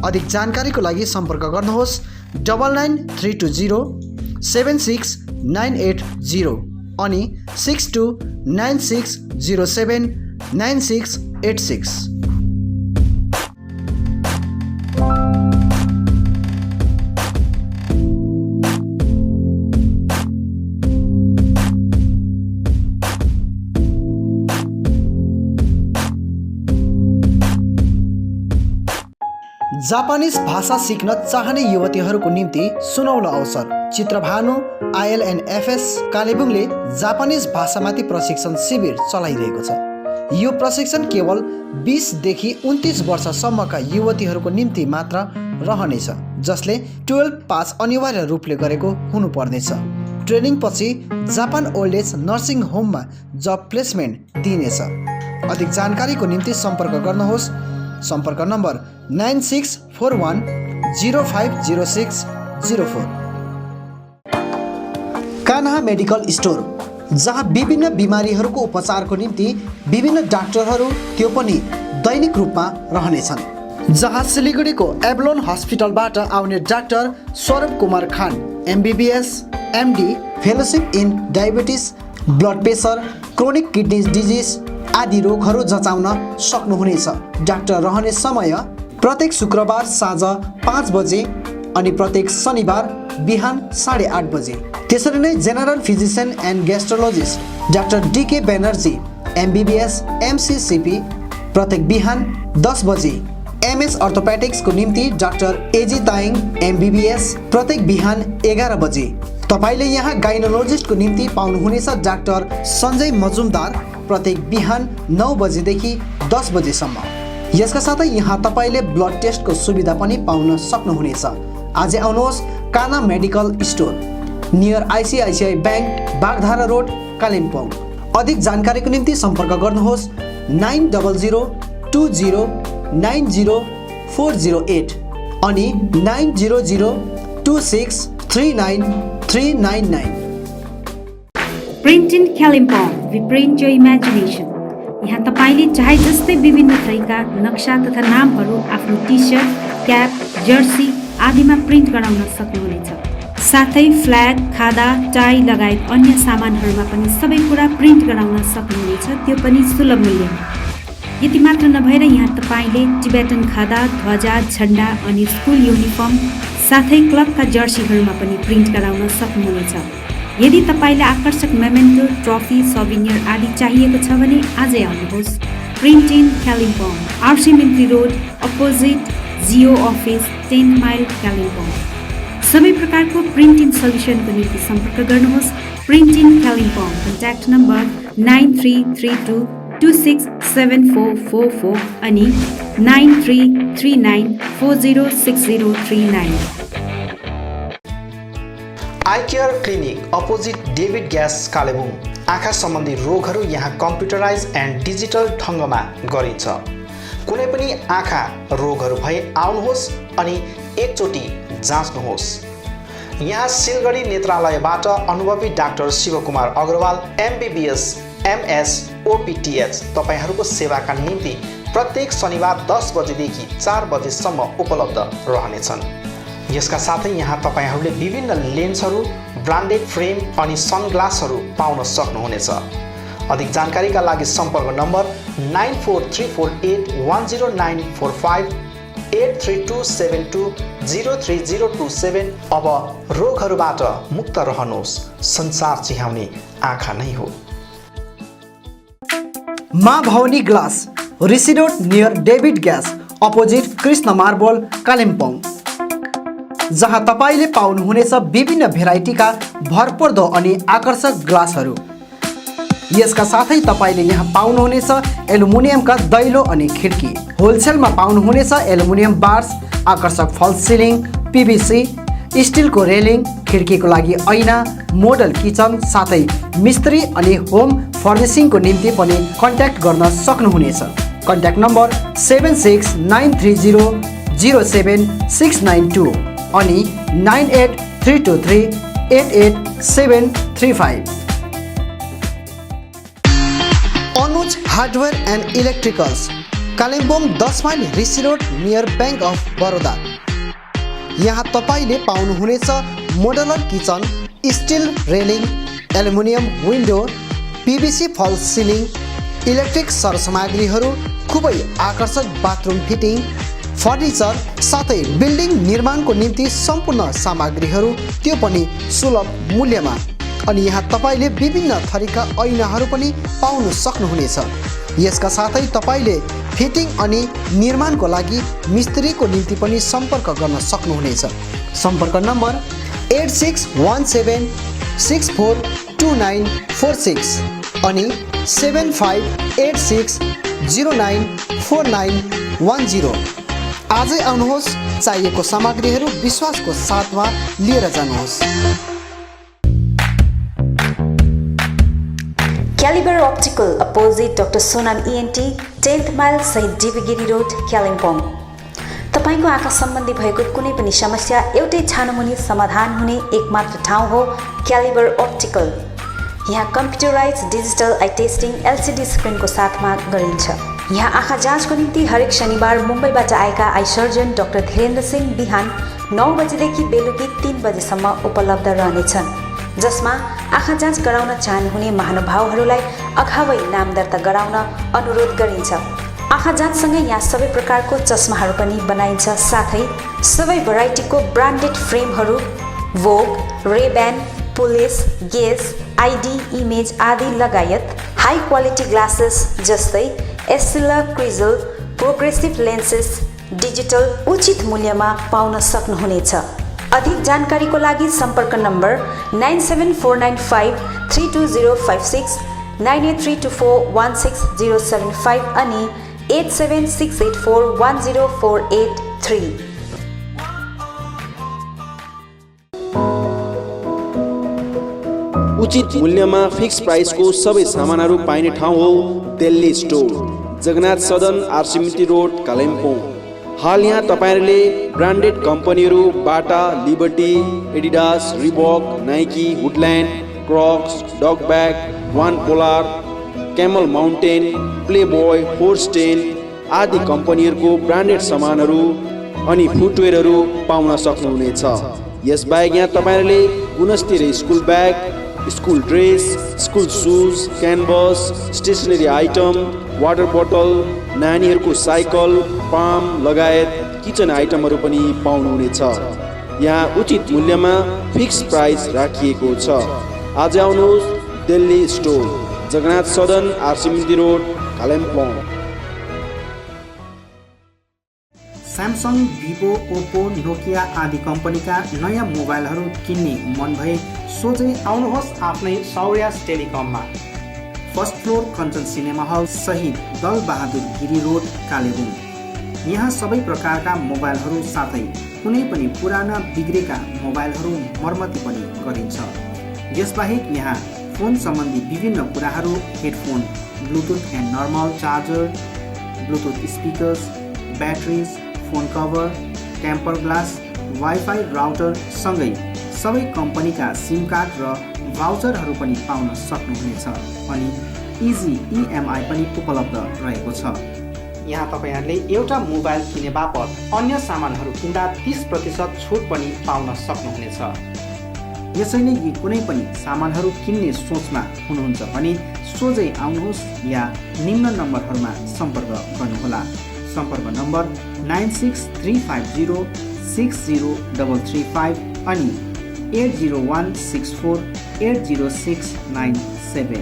अधिक जानकारीको लागि सम्पर्क गर्नुहोस् 9932076980 अनि 6296079686। जापानिज भाषा सिक्न चाहने युवतीहरूको निम्ति सुनौलो अवसर। चित्रभानु ILNFS कालेबुङले जापानिज भाषामाथि प्रशिक्षण शिविर चलाइरहेको छ। यो प्रशिक्षण केवल 20 देखि 29 वर्षसम्मका युवतीहरूको निम्ति मात्र रहनेछ, जसले 12 पास अनिवार्य रूपले गरेको हुनुपर्नेछ। ट्रेनिङ पछि जापान ओल्ड एज नर्सिङ होममा जब प्लेसमेन्ट दिइनेछ। अधिक जानकारीको निम्ति सम्पर्क गर्नुहोस्। सम्पर्क नम्बर 9641050604। कान्हा मेडिकल स्टोर, जहाँ विभिन्न बिमारीहरूको उपचारको निम्ति विभिन्न डाक्टरहरू त्यो पनि दैनिक रूपमा रहनेछन्। जहाँ सिलिगुडीको एभलोन हस्पिटलबाट आउने doctor Saurabh Kumar Khan MBBS MD, fellowship in diabetes, blood pressure, chronic kidney disease आदि रोगहरू जचाउन सक्नुहुनेछ। डाक्टर रहने समय प्रत्येक शुक्रबार साँझ 5 बजे अनि प्रत्येक शनिबार बिहान 8:30 बजे। त्यसरी नै general physician and gastrologist doctor DK Banerjee MBBS MCCP प्रत्येक बिहान 10 बजे। MS अर्थोपेडिक्सको निम्ति डाक्टर AG ताइङ MBBS प्रत्येक बिहान 11 बजे। तपाईँले यहाँ गाइनोलोजिस्टको निम्ति पाउनुहुनेछ डाक्टर सञ्जय मजुमदार प्रत्येक बिहान 9 बजेदेखि 10 बजेसम्म। यसका साथै यहाँ तपाईँले ब्लड टेस्टको सुविधा पनि पाउन सक्नुहुनेछ। आज आउनुहोस् Kanha medical store near ICICI bank, Bagdhara road, Kalimpong. अधिक जानकारीको निम्ति सम्पर्क गर्नुहोस् 9002090408 अनि 9002639399। Print in Kalimpong, we print your imagination. यहाँ तपाईँले चाहे जस्तै विभिन्न थरीका नक्सा तथा नामहरू आफ्नो टी-सर्ट, क्याप, जर्सी आदिमा प्रिन्ट गराउन सक्नुहुनेछ। साथै फ्ल्याग, खादा, टाई लगायत अन्य सामानहरूमा पनि सबै कुरा प्रिन्ट गराउन सक्नुहुनेछ, त्यो पनि सुलभ मूल्यमा। यति मात्र नभएर यहाँ तपाईँले टिबेटन खादा, ध्वजा, झन्डा अनि स्कुल युनिफर्म साथै क्लबका जर्सीहरूमा पनि प्रिन्ट गराउन सक्नुहुनेछ। यदि तपाईँलाई आकर्षक मेमेन्टो, ट्रफी, सभिनियर आदि चाहिएको छ भने आजै आउनुहोस् print in Kalimpong, RC Mintri road opposite Jio office, 10 mile, Kalimpong. सबै प्रकारको प्रिन्ट इन सल्युसनको निम्ति सम्पर्क गर्नुहोस् print in Kalimpong. Contact number 267444 अनि 9339406039। Eye care clinic opposite David gas Kalebung. आँखा सम्बन्धी रोगहरू यहाँ कम्प्युटराइज एन्ड डिजिटल ढङ्गमा गरिन्छ। कुनै पनि आँखा रोगहरू भए आउनुहोस् अनि एकचोटि जाँच्नुहोस्। यहाँ सिलगढी नेत्रालयबाट अनुभवी doctor Shivkumar Agrawal MBBS MS OPTH तपाईहरूको सेवाका निम्ति प्रत्येक शनिबार 10 बजेदेखि 4 बजेसम्म उपलब्ध रहनेछन्। यसका साथै यहाँ तपाईहरूले विभिन्न लेन्सहरू, ब्रान्डेड फ्रेम अनि सनग्लासहरू पाउन सक्नुहुनेछ। अधिक जानकारीका लागि सम्पर्क नम्बर 9434810945 8327203027। अब रोगहरूबाट मुक्त रहनुहोस्, संसार चिहाउने आँखा नै हो। Maa Bhavani glass, Rishi road near David gas, opposite Krishna marble, Kalimpong, जहाँ तपाईँले पाउनुहुनेछ विभिन्न भेराइटीका भरपर्दो अनि आकर्षक ग्लासहरू। यसका साथै तपाईँले यहाँ पाउनुहुनेछ एल्युमिनियमका दैलो अनि खिड्की। होलसेलमा पाउनुहुनेछ एल्युमिनियम बार्स, आकर्षक फल्स सिलिङ, PVC, स्टिलको रेलिङ, खिड्कीको लागि ऐना, मोडल किचन, साथै मिस्त्री अनि होम फर्निसिङको निम्ति पनि कन्ट्याक्ट गर्न सक्नुहुनेछ। कन्ट्याक्ट नम्बर 7693007692 अनि 9832388735। Anuj hardware and electricals, Kalimpong 10 mile Rishi road near bank of Baroda. यहाँ तपाईँले पाउनुहुनेछ modular kitchen, steel railing, aluminium window, PVC false ceiling, electric सरसामग्रीहरू, खुबै आकर्षक बाथरुम फिटिङ, फर्निचर, साथै बिल्डिङ निर्माणको निम्ति सम्पूर्ण सामग्रीहरू, त्यो पनि सुलभ मूल्यमा। अनि यहाँ तपाईँले विभिन्न थरीका ऐनाहरू पनि पाउन सक्नुहुनेछ। यसका साथै तपाईँले फिटिङ अनि निर्माणको लागि मिस्त्रीको निम्ति पनि सम्पर्क गर्न सक्नुहुनेछ। सम्पर्क नम्बर 8617642946 अनि 7586094910। आजै आउनुहोस्, चाहिएको सामग्रीहरू विश्वासको साथमा लिएर जानुहोस्। Calibre optical opposite doctor Sonam ENT, 10th mile सहित डिबीगिरी रोड, कालिम्पोङ। तपाईँको आँखा सम्बन्धी भएको कुनै पनि समस्या एउटै छानोमुनि समाधान हुने एकमात्र ठाउँ हो क्यालिबर अप्टिकल। यहाँ computerise digital eye testing LCD स्क्रिनको साथमा गरिन्छ। यहाँ आँखा जाँचको निम्ति हरेक शनिबार मुम्बईबाट आएका eye surgeon doctor Dhirendra Singh बिहान 9 बजेदेखि बेलुकी 3 बजेसम्म उपलब्ध रहनेछन्, जसमा आँखा जाँच गराउन चाहनुहुने महानुभावहरूलाई अगावै नाम दर्ता गराउन अनुरोध गरिन्छ। आँखा जाँचसँगै यहाँ सबै प्रकारको चस्माहरू पनि बनाइन्छ, साथै सबै भेराइटीको ब्रान्डेड फ्रेमहरू, भोग, रेब्यान, पुलिस, गेज, ID, इमेज आदि लगायत हाई क्वालिटी ग्लासेस जस्तै एस्सिला, क्रिजल, प्रोग्रेसिभ लेन्सेस डिजिटल उचित मूल्यमा पाउन सक्नुहुनेछ। अधिक जानकारीको लागि सम्पर्क नम्बर 9749532056, 9832416075 अनि 8768410483। उचित मूल्यमा फिक्स प्राइसको सबै सामानहरू पाइने ठाउँ हो दिल्ली स्टोर, जगन्नाथ सदन, आरसीमिटी रोड, कालिम्पोङ। हाल यहाँ तपाईँहरूले ब्रान्डेड कम्पनीहरू Bata, Liberty, Adidas, Reebok, Nike, Woodland, Crocs, Duckback, वान पोलार, क्यामल माउन्टेन, प्लेबोय, फोर्स्टेन आदि कम्पनीहरूको ब्रान्डेड सामानहरू अनि फुटवेयरहरू पाउन सक्नुहुनेछ। यसबाहेक यहाँ तपाईँहरूले गुणस्तरीय school bag, school dress, school shoes, canvas, stationery item, water बोतल, नानीहरूको साइकल, पाम लगायत किचन आइटमहरू पनि पाउनुहुनेछ। यहाँ उचित मूल्यमा फिक्स प्राइस राखिएको छ। आज आउनुहोस् दिल्ली स्टोर, जगन्नाथ सदन, आरसीमिटी road, Kalimpong. Samsung, Vivo, Oppo, Nokia आदि कम्पनीका नयाँ मोबाइलहरू किन्ने मन भए सोझै आउनुहोस् आफ्नै सौर्यास टेलिकममा। First floor Kanchan cinema hall सहित दल बहादुर गिरी रोड कालेबुङ। यहाँ सबै प्रकारका मोबाइलहरू साथै कुनै पनि पुराना बिग्रेका मोबाइलहरू मर्मती पनि गरिन्छ। यसबाहेक यहाँ फोन सम्बन्धी विभिन्न कुराहरू, headphone, bluetooth and normal charger, bluetooth speakers, batteries, phone cover, temper glass, wifi router सँगै सबै कम्पनीका सिम कार्ड र भाउचरहरू पनि पाउन सक्नुहुनेछ। अनि इजी EMI पनि उपलब्ध रहेको छ। यहाँ तपाईहरूले एउटा मोबाइल किने बापत अन्य सामानहरू किन्दा 30% छुट पनि पाउन सक्नुहुनेछ। यसैले यी कुनै पनि सामानहरू किन्ने सोचमा हुनुहुन्छ भने सोझै आउनुहोस् या निम्न नम्बरहरूमा सम्पर्क गर्नुहोला। सम्पर्क नम्बर 9635060335 अनि 8016480697।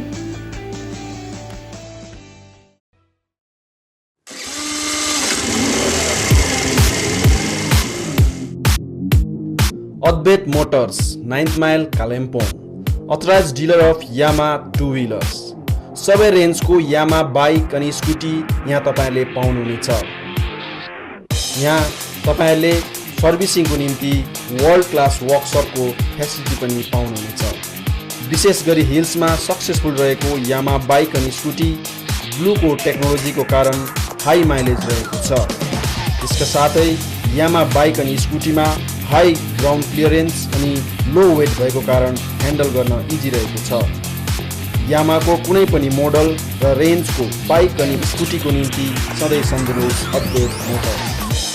Advait motors 9th mile Kalimpong, authorise dealer of Yamaha 2 wheelers. सबै रेन्जको यामा बाइक अनि स्कुटी यहाँ तपाईँले पाउनुहुनेछ। यहाँ तपाईँहरूले सर्भिसिङको निम्ति वर्ल्ड क्लास वर्कसपको फेसिलिटी पनि पाउनुहुनेछ। विशेष गरी हिल्समा सक्सेसफुल रहेको यामा बाइक अनि स्कुटी ब्लूको टेक्नोलोजीको कारण हाई माइलेज रहेको छ। यसका साथै यामा बाइक अनि स्कुटीमा हाई ग्राउन्ड क्लियरेन्स अनि लो वेट भएको कारण ह्यान्डल गर्न इजी रहेको छ। यामाको कुनै पनि मोडल र रेन्जको बाइक अनि स्कुटीको निम्ति सधैँ सम्झनुहोस् अद्वैत मोटर्स।